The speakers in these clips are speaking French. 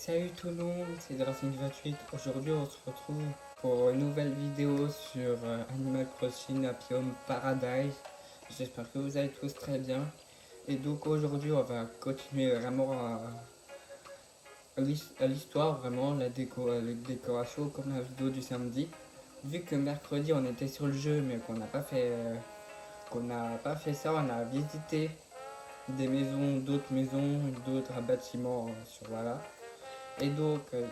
Salut tout le monde, c'est Racing28. Aujourd'hui, on se retrouve pour une nouvelle vidéo sur Animal Crossing Appium Paradise. J'espère que vous allez tous très bien. Et donc aujourd'hui, on va continuer vraiment à l'histoire, vraiment, la décoration comme la vidéo du samedi. Vu que mercredi, on était sur le jeu, mais qu'on n'a pas fait ça, on a visité des maisons, d'autres bâtiments sur voilà. Et donc, euh,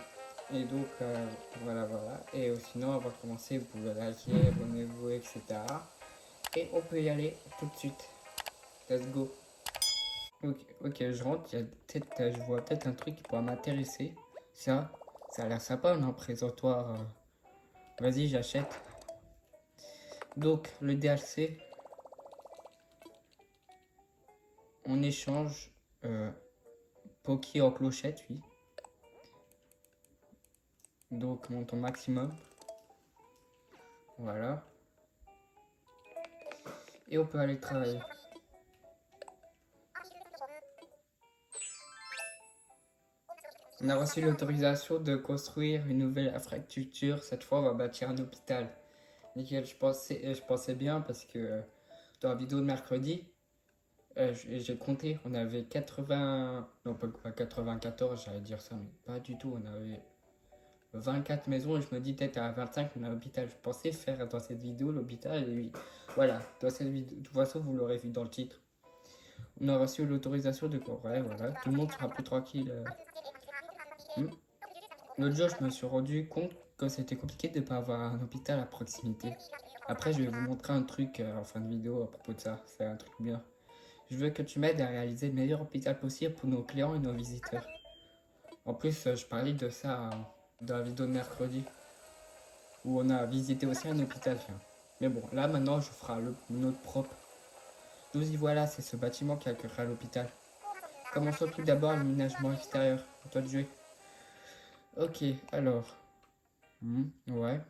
voilà. Et sinon, on va commencer, vous pouvez liker, abonnez-vous, etc. Et on peut y aller tout de suite. Let's go. Ok, je rentre, je vois peut-être un truc qui pourra m'intéresser. Ça a l'air sympa, un présentoir. Vas-y, j'achète. Donc, le DLC, on échange Poki en clochette, oui. Donc, monte au maximum. Voilà. Et on peut aller travailler. On a reçu l'autorisation de construire une nouvelle infrastructure. Cette fois, on va bâtir un hôpital. Nickel, je pensais bien parce que dans la vidéo de mercredi, j'ai compté, on avait 80, non pas 94, j'allais dire ça, mais pas du tout. On avait 24 maisons et je me dis peut-être à 25 on a l'hôpital. Je pensais faire dans cette vidéo l'hôpital et oui, voilà, dans cette vidéo, de toute façon vous l'aurez vu dans le titre. On a reçu l'autorisation de quoi. Ouais, voilà, tout le monde sera plus tranquille. L'autre jour, je me suis rendu compte que c'était compliqué de ne pas avoir un hôpital à proximité. Après, je vais vous montrer un truc en fin de vidéo à propos de ça. C'est un truc bien. Je veux que tu m'aides à réaliser le meilleur hôpital possible pour nos clients et nos visiteurs. En plus, je parlais de ça dans la vidéo de mercredi, où on a visité aussi un hôpital. Tiens. Mais bon, là maintenant, je ferai notre propre. Nous y voilà, c'est ce bâtiment qui accueillera l'hôpital. Commençons tout d'abord l'aménagement extérieur. À toi de jouer. Ok, alors. Ouais.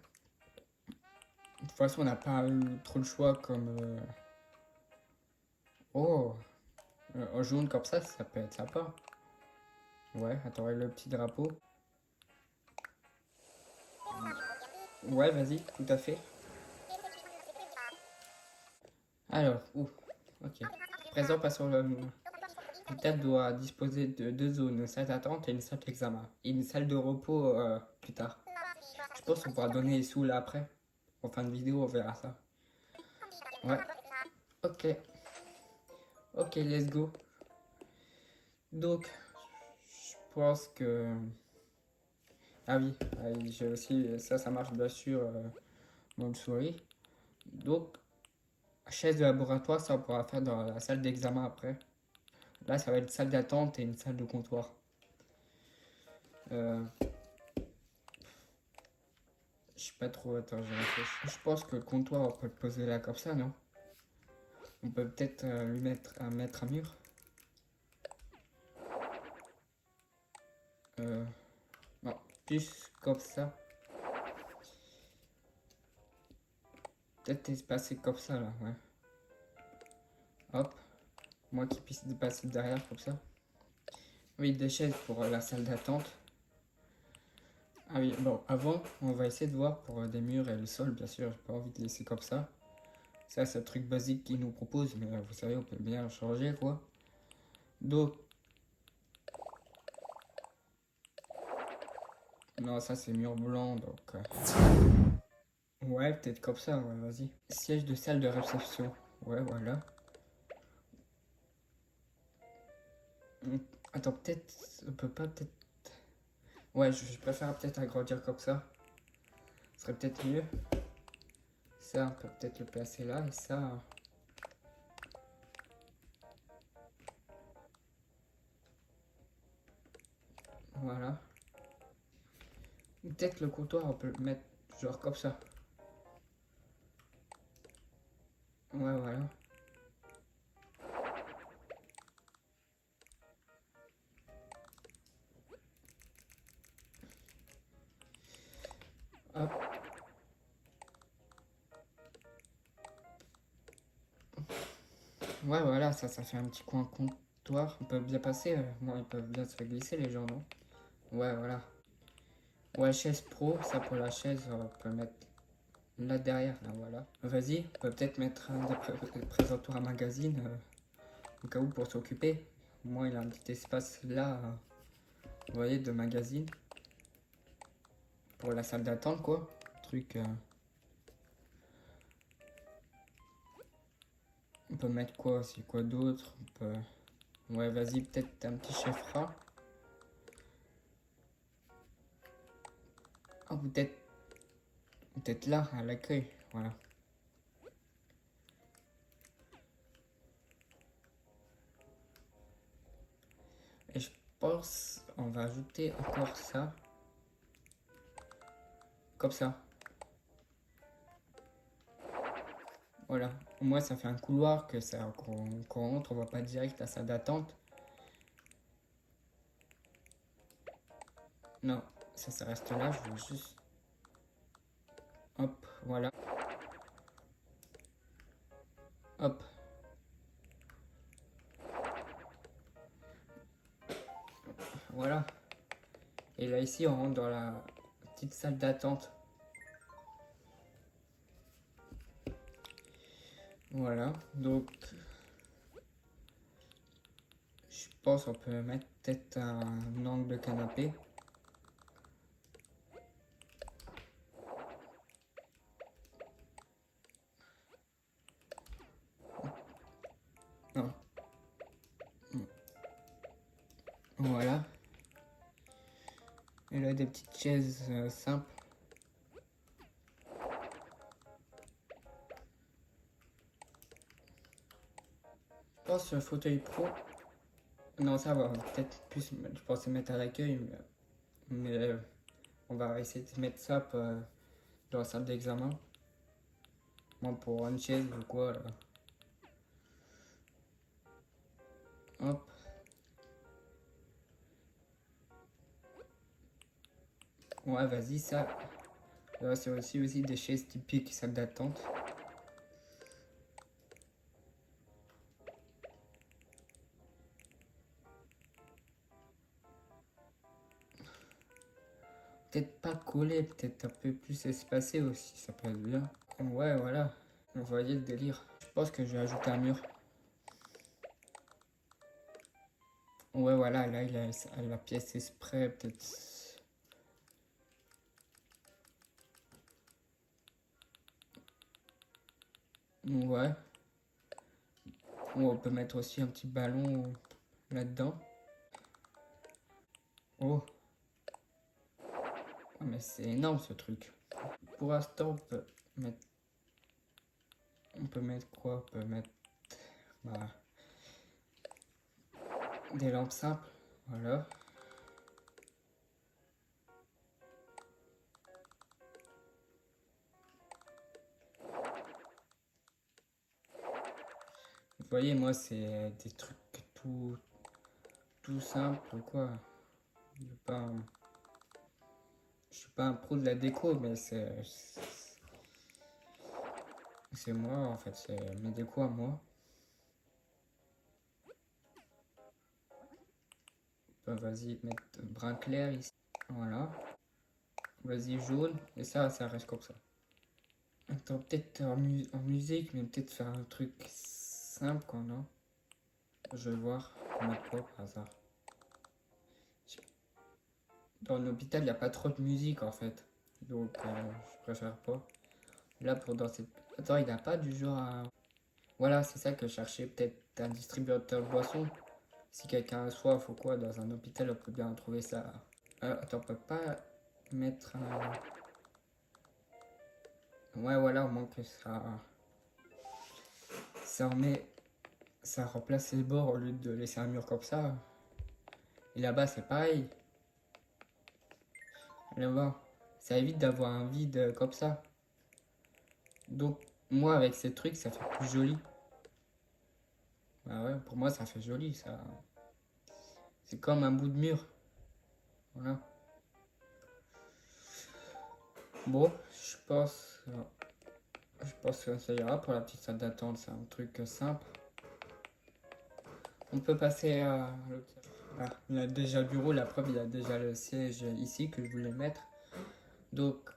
De toute façon, on n'a pas eu trop le choix comme. Oh, en jaune comme ça peut être sympa. Ouais, attends, le petit drapeau. Ouais, vas-y, tout à fait. Alors, ok. Présent, passons le. L'hôpital doit disposer de deux zones, une salle d'attente et une salle d'examen. Et une salle de repos plus tard. Je pense qu'on pourra donner les sous là après. En fin de vidéo, on verra ça. Ouais. Ok. Ok, let's go. Donc, je pense que. Ah oui, j'ai aussi. Ça marche bien sûr dans le souris. Donc, chaise de laboratoire, ça on pourra faire dans la salle d'examen après. Là, ça va être salle d'attente et une salle de comptoir. Euh, je sais pas trop, attends, je réfléchis. Je pense que le comptoir, on peut le poser là comme ça, non? On peut peut-être lui mettre un mur. Euh, non, plus comme ça. Peut-être espacer comme ça là, ouais. Hop, moi qui puisse passer derrière comme ça. Oui, des chaises pour la salle d'attente. Ah oui, bon, avant, on va essayer de voir pour des murs et le sol, bien sûr. J'ai pas envie de laisser comme ça. Ça, c'est le truc basique qu'ils nous proposent, mais vous savez, on peut bien changer, quoi. Donc, non, ça, c'est mur blanc, donc... Ouais, peut-être comme ça, ouais, vas-y. Siège de salle de réception. Ouais, voilà. Attends, peut-être... On peut pas, peut-être... Ouais, je préfère peut-être agrandir comme ça. Ce serait peut-être mieux. Ça, on peut peut-être le placer là, et ça... Voilà. Peut-être le comptoir, on peut le mettre genre comme ça. Ouais, voilà. Hop. Ouais, voilà, ça fait un petit coin comptoir. On peut bien passer. Bon, ils peuvent bien se faire glisser, les gens, non? Ouais, voilà. Ouais, chaise pro, ça pour la chaise, on peut le mettre là derrière, là, voilà. Vas-y, on peut peut-être mettre un des présentoirs à magazine, au cas où pour s'occuper. Moi, il a un petit espace là, vous voyez, de magazine. Pour la salle d'attente, quoi. Truc. On peut mettre quoi aussi? Quoi d'autre? On peut. Ouais, vas-y, peut-être un petit chef-rat. Ah, peut-être là, à l'accueil. Voilà. Et je pense, on va ajouter encore ça. Comme ça. Voilà. Au moins, ça fait un couloir que ça, qu'on rentre, on voit pas direct la salle d'attente. Non, ça reste là. Je veux juste. Hop, voilà. Hop. Voilà. Et là, ici, on rentre dans la petite salle d'attente. Voilà. Donc, je pense qu'on peut mettre peut-être un angle de canapé. Non. Voilà. Et là, des petites chaises simples. Je pense un fauteuil pro. Non, ça va peut-être plus, je pensais mettre à l'accueil, mais on va essayer de mettre ça dans la salle d'examen. Bon, pour une chaise ou quoi, là. Hop. Ouais, vas-y, ça. Là, c'est aussi des chaises typiques salle d'attente. Peut-être pas collé, peut-être un peu plus espacé aussi, ça peut être bien. Ouais, voilà. Vous voyez le délire. Je pense que je vais ajouter un mur. Ouais, voilà, là, il a la pièce exprès, peut-être. Ouais. Ou on peut mettre aussi un petit ballon là-dedans. Oh, ah, mais c'est énorme ce truc. Pour l'instant, on peut mettre quoi? On peut mettre bah, des lampes simples. Voilà. Vous voyez, moi, c'est des trucs tout simples, quoi. Je suis pas un, je suis pas un pro de la déco, mais c'est moi, en fait, c'est mes décos à moi. Bah, vas-y, mettre brun clair ici. Voilà. Vas-y, jaune. Et ça reste comme ça. Attends, peut-être en musique, mais peut-être faire un truc simple, quoi, non? Je vais voir. Mettre quoi par hasard? Dans l'hôpital, il n'y a pas trop de musique, en fait. Donc, je préfère pas. Là, pour dans cette... Attends, il n'a pas du genre à... Voilà, c'est ça que je cherchais. Peut-être un distributeur de boissons. Si quelqu'un a soif ou quoi, dans un hôpital, on peut bien trouver ça. Attends, on peut pas mettre un... Ouais, voilà, au moins que ça... Ça remet... Ça remplace les bords au lieu de laisser un mur comme ça. Et là-bas, c'est pareil. Là-bas, ça évite d'avoir un vide comme ça. Donc, moi, avec ces trucs, ça fait plus joli. Bah ouais, pour moi, ça fait joli, ça. C'est comme un bout de mur. Voilà. Bon, je pense que ça ira pour la petite salle d'attente. C'est un truc simple. On peut passer à l'autre. Ah, il y a déjà le bureau, la preuve, il y a déjà le siège ici que je voulais mettre. Donc,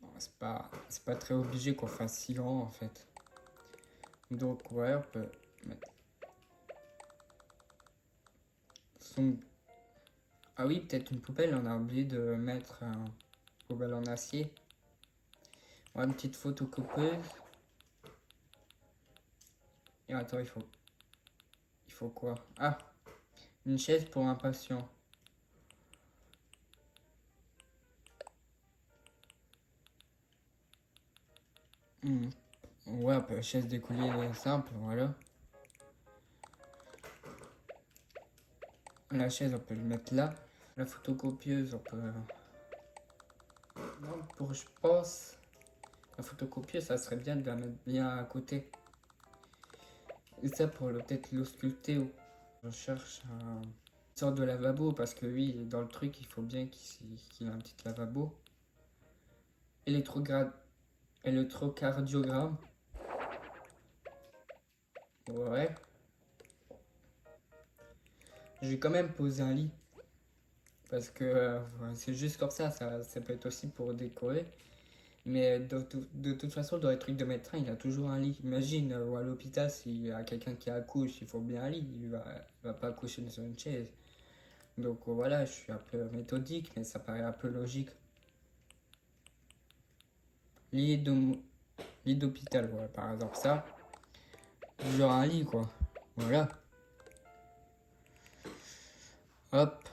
bon, c'est pas très obligé qu'on fasse si grand en fait. Donc, ouais, on peut mettre son... Ah oui, peut-être une poubelle, on a oublié de mettre un poubelle en acier. Ouais, une petite photocopieuse. Et attends, il faut quoi? Ah, une chaise pour un patient. Hmm. Ouais, un peu chaise d'écolier simple, voilà. La chaise, on peut le mettre là. La photocopieuse, on peut... Non, je pense, la photocopieuse, ça serait bien de la mettre bien à côté. Et ça, pour peut-être l'ausculter. Je cherche une sorte de lavabo, parce que oui, dans le truc, il faut bien qu'il ait un petit lavabo. Électrocardiogramme. Ouais. Je vais quand même poser un lit. Parce que ouais, c'est juste comme ça peut être aussi pour décorer. Mais de toute façon, dans les trucs de médecin, il y a toujours un lit. Imagine, ou à l'hôpital, s'il y a quelqu'un qui accouche, il faut bien un lit. Il va pas accoucher sur une chaise. Donc voilà, je suis un peu méthodique, mais ça paraît un peu logique. Lit de- lit d'hôpital, ouais, par exemple, ça. Genre un lit, quoi. Voilà. Hop.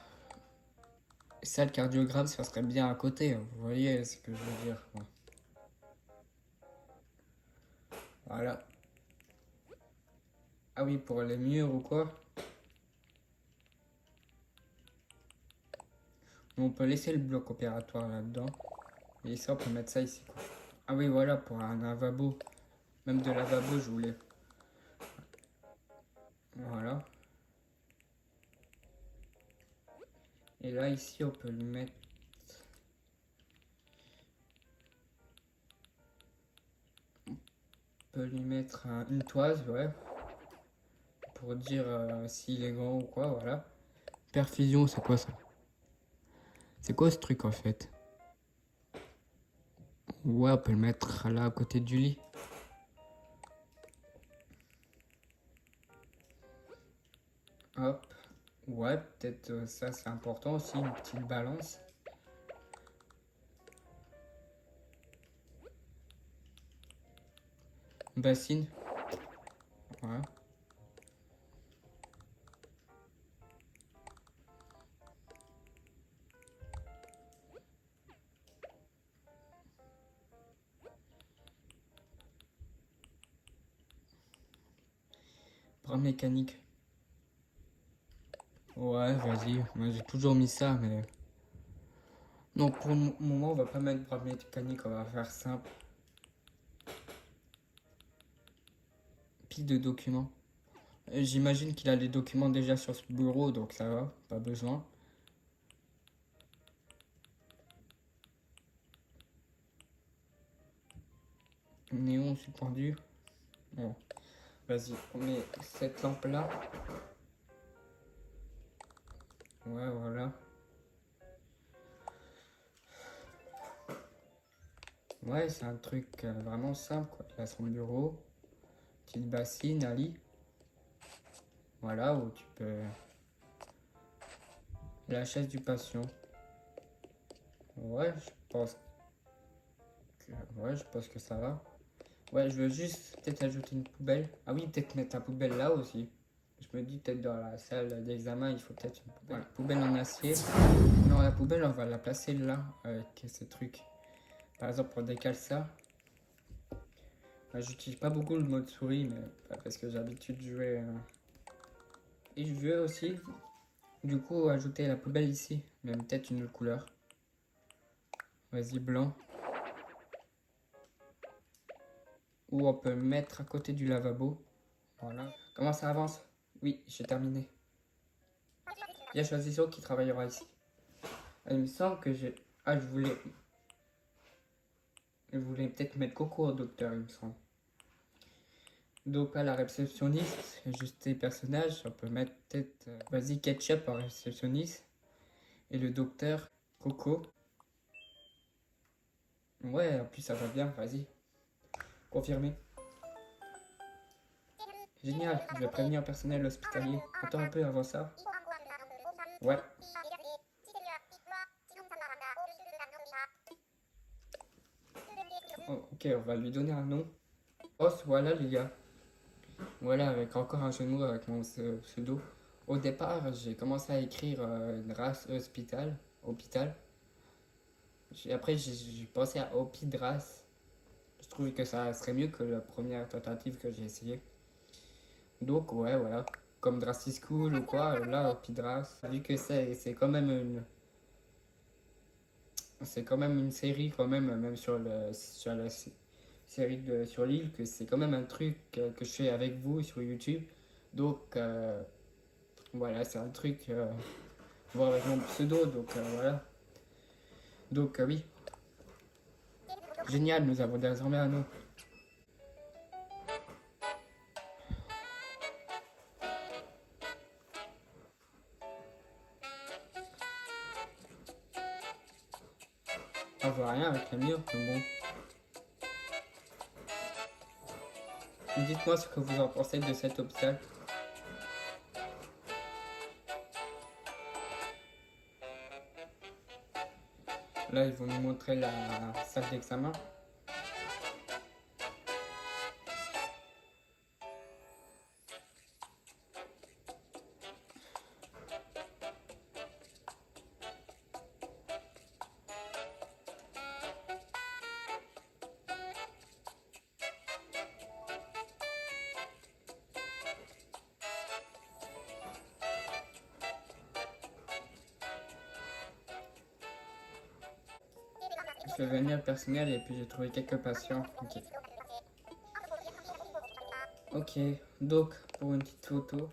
Ça, le cardiogramme, ça serait bien à côté. Vous voyez ce que je veux dire, quoi. Voilà. Ah oui, pour les murs ou quoi. On peut laisser le bloc opératoire là-dedans. Et ça, on peut mettre ça ici, quoi. Ah oui, voilà, pour un lavabo. Même de lavabo, je voulais. Voilà. Et là, ici, on peut lui mettre... On peut lui mettre une toise, ouais. Pour dire s'il est grand ou quoi, voilà. Perfusion, c'est quoi ça? C'est quoi ce truc, en fait? Ouais, on peut le mettre là, à côté du lit. Hop. Ouais, peut-être ça, c'est important aussi, une petite balance. Bassine. Ouais. Bras mécanique. Ouais, vas-y. Moi, j'ai toujours mis ça, mais... Non, pour le moment, on va pas mettre bras mécanique, on va faire simple. Pile de documents. J'imagine qu'il a les documents déjà sur ce bureau, donc ça va, pas besoin. Néon suspendu. Bon, vas-y, on met cette lampe-là. Ouais, voilà. Ouais, c'est un truc vraiment simple, quoi. Il a son bureau, petite bassine, un lit. Voilà, où tu peux... La chaise du patient. Ouais, je pense que ça va. Ouais, je veux juste peut-être ajouter une poubelle. Ah oui, peut-être mettre la poubelle là aussi. Je me dis peut-être dans la salle d'examen, il faut peut-être une poubelle. Voilà, poubelle en acier. Non, la poubelle, on va la placer là, avec ces trucs. Par exemple, on décale ça. J'utilise pas beaucoup le mode souris, mais parce que j'ai l'habitude de jouer. Et je veux aussi, du coup, ajouter la poubelle ici. Même peut-être une autre couleur. Vas-y, blanc. Ou on peut mettre à côté du lavabo. Voilà. Comment ça avance? Oui, j'ai terminé. Bien choisissons qui travaillera ici. Il me semble que j'ai... Ah, je voulais peut-être mettre Coco au docteur, il me semble. Donc à la réceptionniste, juste des personnages, on peut mettre peut-être, vas-y, Ketchup en réceptionniste. Et le docteur, Coco. Ouais, en plus ça va bien, vas-y, confirmé. Génial, je vais prévenir le personnel hospitalier. Attends un peu avant ça. Ouais. Oh, ok, on va lui donner un nom. Oh, voilà les gars. Voilà, avec encore un jeu de mots avec mon pseudo. Au départ, j'ai commencé à écrire une race hôpital. Après, j'ai pensé à Opidras. Je trouvais que ça serait mieux que la première tentative que j'ai essayé. Donc, ouais, voilà. Comme Drasty School ou quoi, là, Opidras. Vu que c'est quand même une. C'est quand même une série, quand même, même sur la série sur l'île, que c'est quand même un truc que je fais avec vous sur YouTube. Donc, voilà, c'est un truc. Voir avec mon pseudo, donc voilà. Donc, oui. Génial, nous avons désormais un nom. On voit rien avec les murs, mais bon. Dites-moi ce que vous en pensez de cet hôpital. Là, ils vont nous montrer la salle d'examen. Je fais venir le personnel et puis j'ai trouvé quelques patients. Ok. Ok, donc pour une petite photo.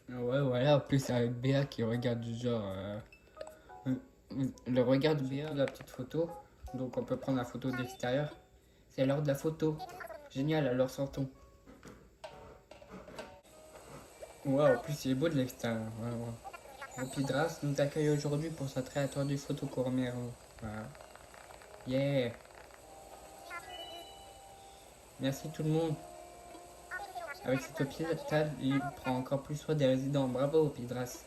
Ouais, voilà, en plus avec Béa qui regarde du genre. Le regard de Béa, la petite photo. Donc on peut prendre la photo d'extérieur. C'est l'heure de la photo. Génial, alors sortons. Wow, en plus il est beau de l'extérieur. Ouais, ouais. Opidras nous accueille aujourd'hui pour sa très attendue photo courrière. Voilà. Yeah. Merci tout le monde. Avec cet hôpital, il prend encore plus soin des résidents. Bravo Opidras.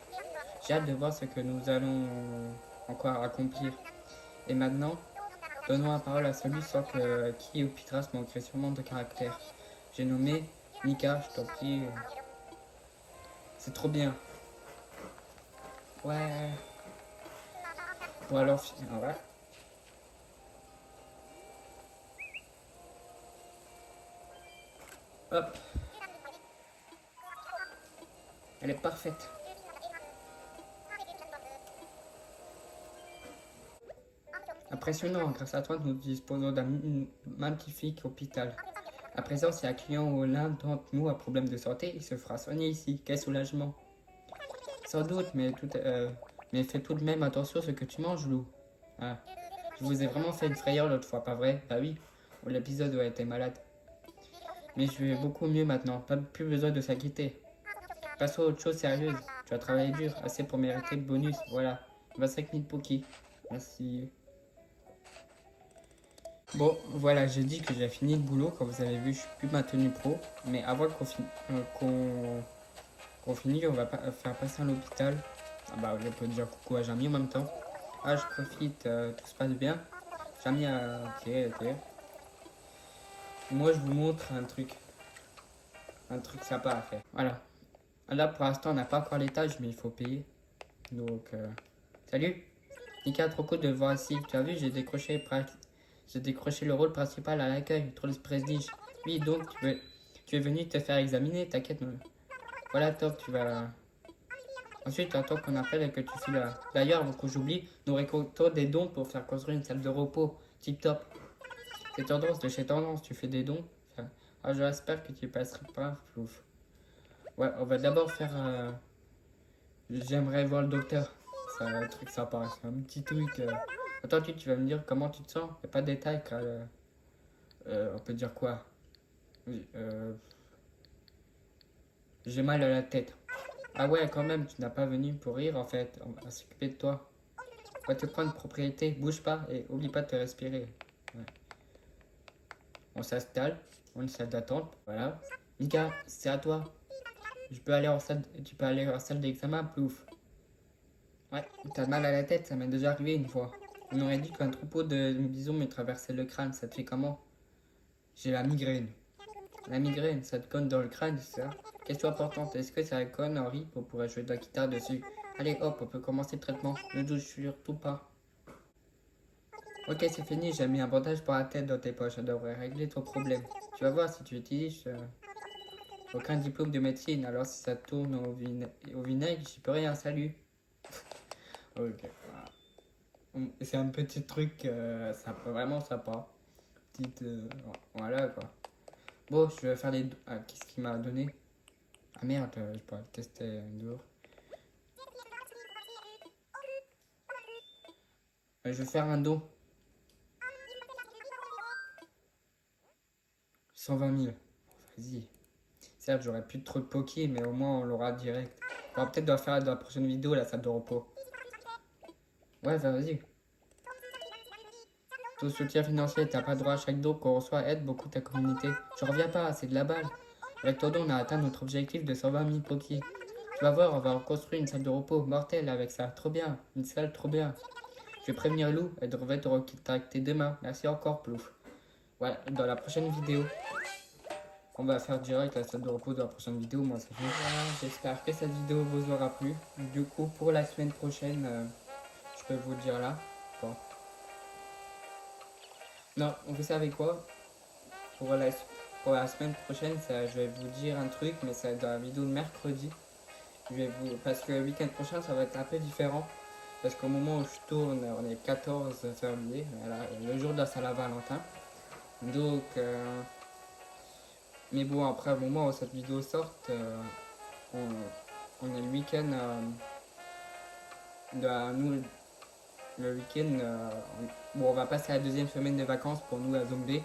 J'ai hâte de voir ce que nous allons encore accomplir. Et maintenant, donnons la parole à celui sans que qui Opidras manquerait sûrement de caractère. J'ai nommé Mika, je t'en prie. C'est trop bien. Ouais. Bon alors, ouais. Hop, elle est parfaite. Impressionnant, grâce à toi, nous disposons d'un magnifique hôpital. À présent, si un client ou l'un d'entre nous a problème de santé, il se fera soigner ici. Quel soulagement. Sans doute, mais fais tout de même attention à ce que tu manges, Lou. Ah, je vous ai vraiment fait une frayeur l'autre fois, pas vrai? Bah oui, l'épisode où elle était malade. Mais je vais beaucoup mieux maintenant, pas plus besoin de s'inquiéter. Passons à autre chose sérieuse. Tu as travaillé dur, assez pour mériter le bonus. Voilà, 25 000 Poki. Merci. Bon, voilà, j'ai dit que j'ai fini le boulot. Comme vous avez vu, je suis plus ma tenue pro. Mais avant qu'on finisse, on va faire passer à l'hôpital. Ah bah, je peux dire coucou à Jamie en même temps. Ah, je profite, tout se passe bien. Jamie, ok, ok. Moi, je vous montre un truc sympa à faire. Voilà. Là, pour l'instant, on n'a pas encore l'étage, mais il faut payer. Donc, salut. Nika, trop cool de te voir ici. Tu as vu, j'ai décroché le rôle principal à l'accueil. Trop de prestige. Oui, donc, tu es venu te faire examiner, t'inquiète. Voilà, top, tu vas. Ensuite, attends qu'on appelle et que tu files là. D'ailleurs, avant que j'oublie, nous récoltons des dons pour faire construire une salle de repos. Tip top. C'est Tendance de chez Tendance, tu fais des dons. Enfin, ah, j'espère que tu passeras pas, Flouf. Ouais, on va d'abord faire. J'aimerais voir le docteur. C'est un truc sympa, c'est un petit truc. Attends, tu vas me dire comment tu te sens. Y a pas de détails, car, on peut dire quoi? Oui, j'ai mal à la tête. Ah ouais, quand même, tu n'as pas venu pour rire en fait. On va s'occuper de toi. On va te prendre propriété, bouge pas et oublie pas de te respirer. Ouais. On s'installe, on est salle d'attente, voilà. Mika, c'est à toi. Tu peux aller en salle d'examen, plouf. Ouais, t'as mal à la tête, ça m'est déjà arrivé une fois. On aurait dit qu'un troupeau de bisons me traversait le crâne, ça te fait comment? J'ai la migraine. La migraine, ça te conne dans le crâne, c'est ça? Question importante, est-ce que ça conne, Henri, pour pouvoir jouer de la guitare dessus? Allez, hop, on peut commencer le traitement. Ne touche surtout pas. Ok, c'est fini, j'ai mis un bandage pour la tête dans tes poches, ça devrait régler ton problème. Tu vas voir si tu utilises aucun diplôme de médecine, alors si ça tourne au vinaigre, j'y peux rien, salut. Ok, c'est un petit truc vraiment sympa. Petite. Voilà quoi. Bon, je vais faire les. Ah, qu'est-ce qu'il m'a donné? Ah merde, je pourrais le tester dehors. Je vais faire un don. 120 000. Vas-y. Certes, j'aurais plus trop de poké, mais au moins on l'aura direct. On va peut-être devoir faire dans la prochaine vidéo la salle de repos. Ouais, vas-y. Tout soutien financier, t'as pas droit à chaque don qu'on reçoit, aide beaucoup ta communauté. Je reviens pas, c'est de la balle. Avec ton don, on a atteint notre objectif de 120 000 pokés. Tu vas voir, on va reconstruire une salle de repos mortelle avec ça. Trop bien, une salle trop bien. Je vais prévenir Lou, elle devrait te recontacter demain. Merci encore, Plouf. Ouais, dans la prochaine vidéo, on va faire direct la salle de repos dans la prochaine vidéo. Moi, c'est fini. Voilà, j'espère que cette vidéo vous aura plu. Du coup, pour la semaine prochaine, je peux vous dire là. Bon. Non, vous savez quoi? Pour la, pour la semaine prochaine, ça, je vais vous dire un truc, mais ça va être dans la vidéo de mercredi. Parce que le week-end prochain, ça va être un peu différent. Parce qu'au moment où je tourne, on est 14 février, voilà, le jour de la Saint-Valentin. Donc, mais bon, après, au moment où cette vidéo sort, on est le week-end nous, le week-end, bon, on va passer la deuxième semaine de vacances pour nous à Zombie.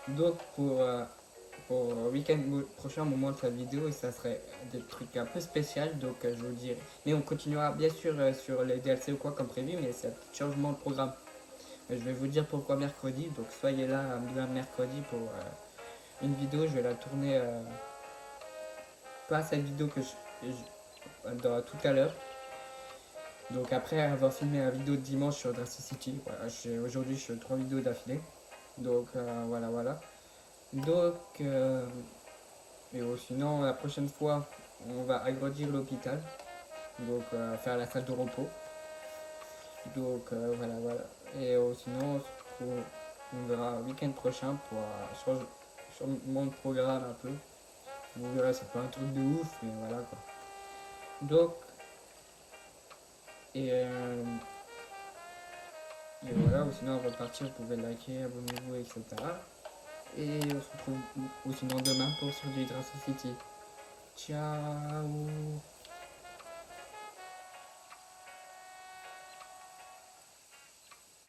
Donc, pour le week-end prochain, au moment de cette vidéo, ça serait des trucs un peu spéciaux, donc je vous dirai. Mais on continuera bien sûr sur les DLC ou quoi comme prévu, mais c'est un petit changement de programme. Je vais vous dire pourquoi mercredi, donc soyez là un mercredi pour une vidéo. Je vais la tourner, pas cette vidéo que dans, tout à l'heure. Donc après avoir filmé la vidéo de dimanche sur Drastic City, voilà, aujourd'hui je fais 3 vidéos d'affilée. Donc voilà. Donc, mais bon, sinon la prochaine fois, on va agrandir l'hôpital. Donc faire la salle de repos. Donc voilà. Et sinon, on verra le week-end prochain pour changement de programme un peu. Vous verrez, c'est pas un truc de ouf, mais voilà quoi. Donc, et, euh, et voilà, ou sinon avant de partir, vous pouvez liker, abonnez-vous, etc. Et on se retrouve ou sinon demain pour sur du Drastic City. Ciao.